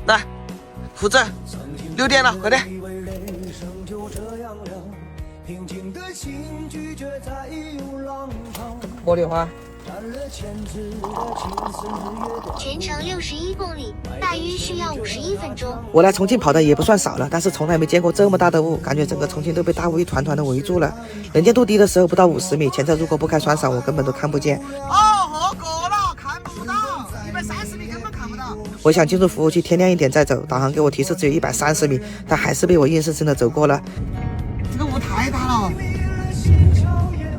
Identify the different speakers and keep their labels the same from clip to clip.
Speaker 1: 来，胡子，6点了，快点。茉莉花。
Speaker 2: 全程61公里，大约需要51分钟。
Speaker 1: 我来重庆跑的也不算少了，但是从来没见过这么大的雾，感觉整个重庆都被大雾一团团的围住了。能见度低的时候不到50米，前车如果不开双闪，我根本都看不见。哦，过了，看不到，130米根本看不到。我想进入服务区，天亮一点再走，导航给我提示只有130米，但还是被我硬生生的走过了。这个雾太大了。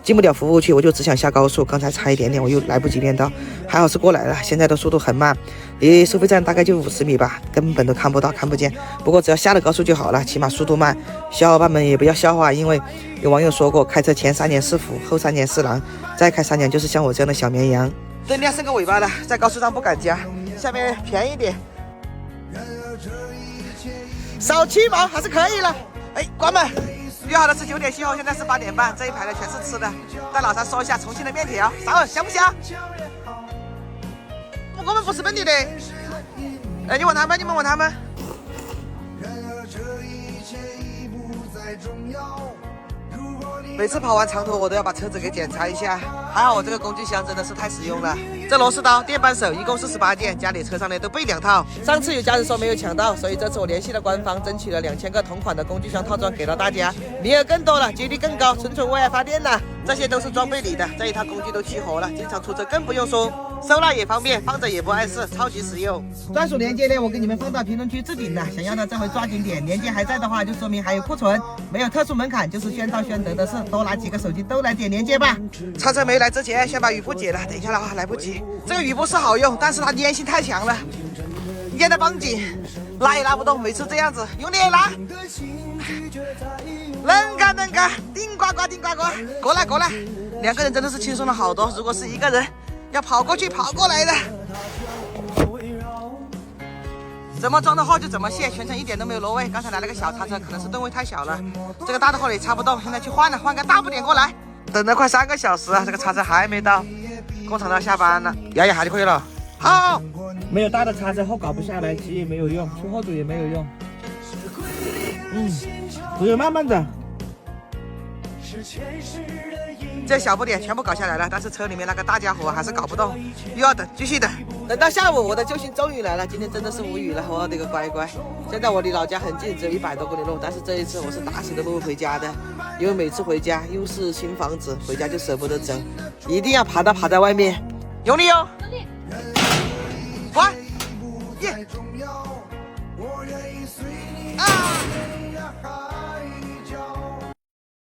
Speaker 1: 进不了服务区，我就只想下高速。刚才差一点点，我又来不及练到，还好是过来了。现在的速度很慢，离收费站大概就50米吧，根本都看不到、看不见。不过只要下了高速就好了，起码速度慢。小伙伴们也不要笑话，因为有网友说过，开车前3年是虎，后3年是狼，再开3年就是像我这样的小绵羊。这脸剩个尾巴了，在高速上不敢加，下面便宜点，少7毛还是可以了。哎，关门。约好的是9点集合，现在是8点半，这一排的全是吃的。带老三说一下重庆的面条，啥香不香？我们不是本地的。哎，你问他们，你们问他们。每次跑完长途，我都要把车子给检查一下。还好我这个工具箱真的是太实用了。这螺丝刀、电扳手一共48件，家里车上的都备2套。上次有家人说没有抢到，所以这次我联系了官方，争取了2000个同款的工具箱套装给到大家，名额更多了，几率更高，纯纯为爱发电了。这些都是装备里的，这一套工具都齐活了，经常出车更不用说。收纳也方便，放着也不碍事，超级实用。专属链接呢，我给你们放到评论区置顶了，想要的这回抓紧点，链接还在的话，就说明还有库存，没有特殊门槛，就是宣到宣得的事，多拿几个手机都来点链接吧。叉车没来之前，先把雨布解了，等一下的话来不及。这个雨布是好用，但是它粘性太强了，粘得绷紧，拉也拉不动，每次这样子，用力拉，能干能干，顶呱呱顶呱呱，过来过来，2个人真的是轻松了好多，如果是1个人。要跑过去跑过来的，怎么装的货就怎么卸，全程一点都没有挪位。刚才来了个小叉车，可能是吨位太小了，这个大的货也插不动，现在去换了，换个大不点过来。等了快3个小时啊，这个叉车还没到，工厂都要下班了，压一下就可以了。好，
Speaker 3: 没有大的叉车后搞不下来，骑也没有用，去后组也没有用。只有慢慢的。
Speaker 1: 这小不点全部搞下来了，但是车里面那个大家伙还是搞不动，又要等，继续等。等到下午，我的救星终于来了。今天真的是无语了，我的个乖乖！现在我离老家很近，只有100多公里路，但是这一次我是打死都不会回家的，因为每次回家又是新房子，回家就舍不得走，一定要爬在外面，用力哦！用力！快！耶！啊！